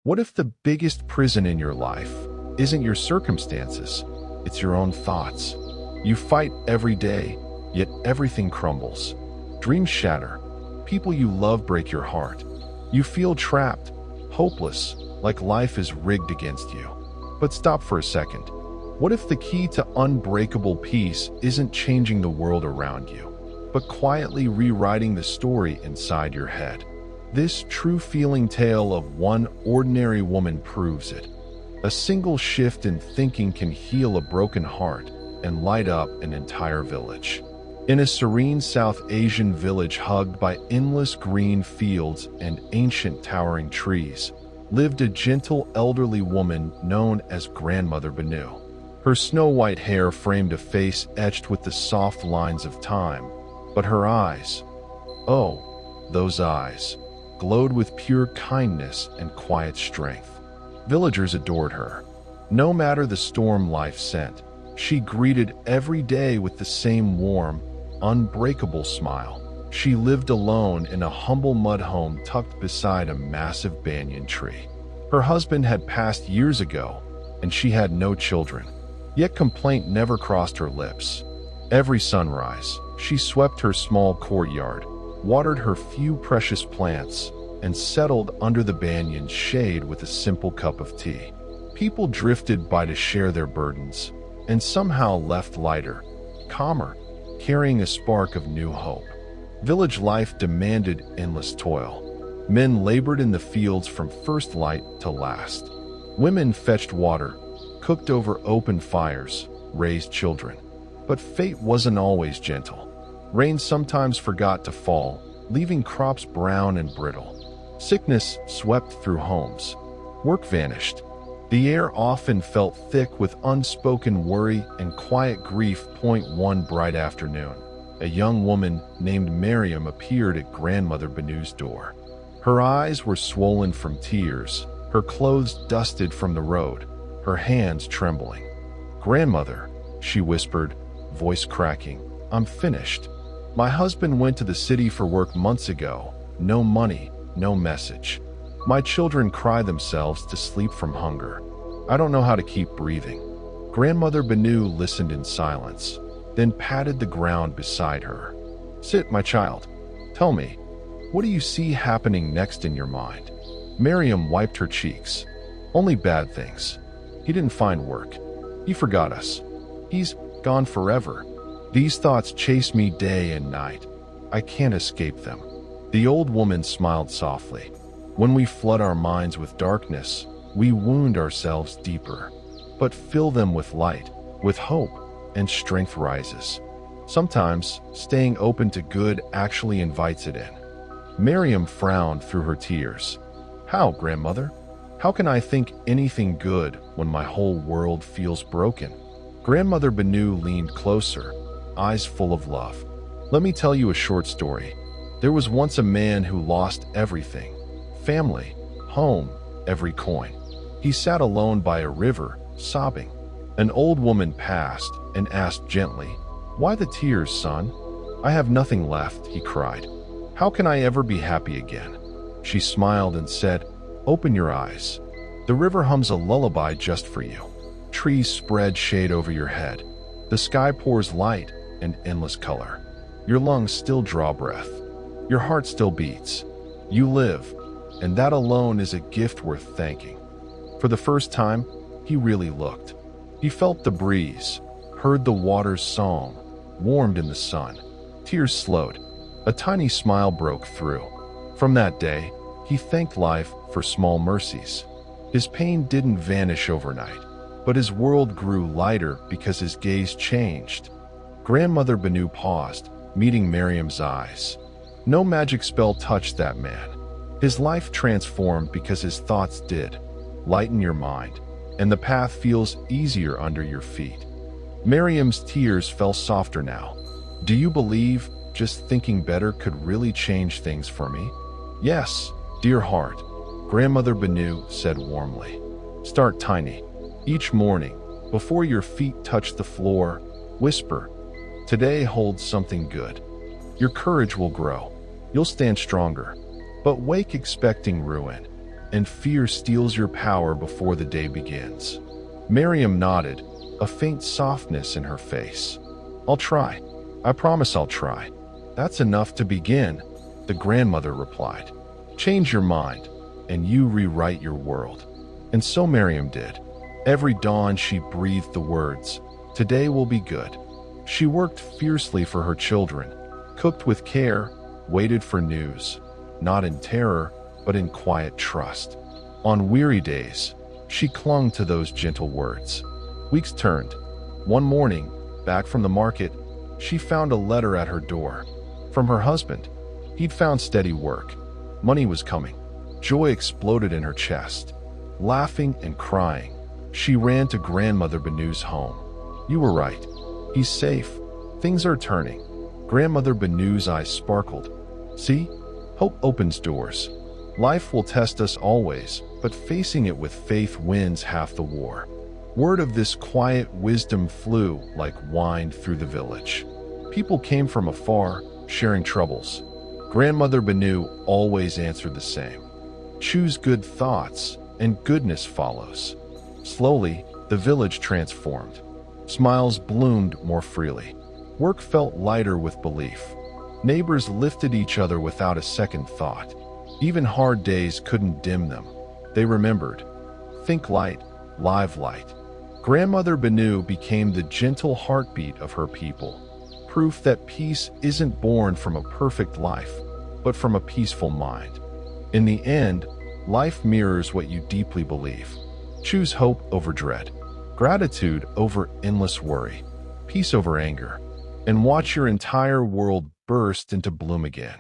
What if the biggest prison in your life isn't your circumstances, it's your own thoughts? You fight every day, yet everything crumbles. Dreams shatter. People you love break your heart. You feel trapped, hopeless, like life is rigged against you. But stop for a second. What if the key to unbreakable peace isn't changing the world around you, but quietly rewriting the story inside your head? This true feeling tale of one ordinary woman proves it. A single shift in thinking can heal a broken heart and light up an entire village. In a serene South Asian village hugged by endless green fields and ancient towering trees, lived a gentle elderly woman known as Grandmother Banu. Her snow-white hair framed a face etched with the soft lines of time, but her eyes, oh, those eyes, glowed with pure kindness and quiet strength. Villagers adored her. No matter the storm life sent, she greeted every day with the same warm, unbreakable smile. She lived alone in a humble mud home tucked beside a massive banyan tree. Her husband had passed years ago, and she had no children. Yet complaint never crossed her lips. Every sunrise, she swept her small courtyard, watered her few precious plants, and settled under the banyan's shade with a simple cup of tea. People drifted by to share their burdens, and somehow left lighter, calmer, carrying a spark of new hope. Village life demanded endless toil. Men labored in the fields from first light to last. Women fetched water, cooked over open fires, raised children. But fate wasn't always gentle. Rain sometimes forgot to fall, leaving crops brown and brittle. Sickness swept through homes. Work vanished. The air often felt thick with unspoken worry and quiet grief. One bright afternoon, a young woman named Miriam appeared at Grandmother Banu's door. Her eyes were swollen from tears, her clothes dusted from the road, her hands trembling. "Grandmother," she whispered, voice cracking, "I'm finished. My husband went to the city for work months ago. No money, no message. My children cry themselves to sleep from hunger. I don't know how to keep breathing." Grandmother Banu listened in silence, then patted the ground beside her. "Sit, my child. Tell me, what do you see happening next in your mind?" Miriam wiped her cheeks. "Only bad things. He didn't find work. He forgot us. He's gone forever. These thoughts chase me day and night. I can't escape them." The old woman smiled softly. "When we flood our minds with darkness, we wound ourselves deeper. But fill them with light, with hope, and strength rises. Sometimes, staying open to good actually invites it in." Miriam frowned through her tears. "How, Grandmother? How can I think anything good when my whole world feels broken?" Grandmother Banu leaned closer, eyes full of love. "Let me tell you a short story. There was once a man who lost everything: family, home, every coin. He sat alone by a river, sobbing. An old woman passed and asked gently, "Why the tears, son?" "I have nothing left," he cried. "How can I ever be happy again?" She smiled and said, "Open your eyes. The river hums a lullaby just for you. Trees spread shade over your head. The sky pours light and endless color. Your lungs still draw breath. Your heart still beats. You live, and that alone is a gift worth thanking." For the first time, he really looked. He felt the breeze, heard the water's song, warmed in the sun. Tears slowed. A tiny smile broke through. From that day, he thanked life for small mercies. His pain didn't vanish overnight, but his world grew lighter because his gaze changed. Grandmother Banu paused, meeting Miriam's eyes. No magic spell touched that man. His life transformed because his thoughts did. Lighten your mind, and the path feels easier under your feet. Miriam's tears fell softer now. "Do you believe just thinking better could really change things for me?" "Yes, dear heart," Grandmother Banu said warmly. "Start tiny. Each morning, before your feet touch the floor, whisper, 'Today holds something good.' Your courage will grow. You'll stand stronger. But wake expecting ruin. and fear steals your power before the day begins. Miriam nodded, a faint softness in her face. I'll try. I promise I'll try. That's enough to begin, the grandmother replied. Change your mind, and you rewrite your world. And so Miriam did. Every dawn she breathed the words, "Today will be good." She worked fiercely for her children, cooked with care, waited for news, not in terror, but in quiet trust. On weary days, she clung to those gentle words. Weeks turned. One morning, back from the market, she found a letter at her door. From her husband. He'd found steady work. Money was coming. Joy exploded in her chest. Laughing and crying, she ran to Grandmother Banu's home. "You were right. He's safe. Things are turning." Grandmother Banu's eyes sparkled. "See? Hope opens doors. Life will test us always, but facing it with faith wins half the war." Word of this quiet wisdom flew like wine through the village. People came from afar, sharing troubles. Grandmother Banu always answered the same. Choose good thoughts, and goodness follows. Slowly, the village transformed. Smiles bloomed more freely. Work felt lighter with belief. Neighbors lifted each other without a second thought. Even hard days couldn't dim them. They remembered. Think light, live light. Grandmother Banu became the gentle heartbeat of her people. Proof that peace isn't born from a perfect life, but from a peaceful mind. In the end, life mirrors what you deeply believe. Choose hope over dread, gratitude over endless worry, peace over anger, and watch your entire world burst into bloom again.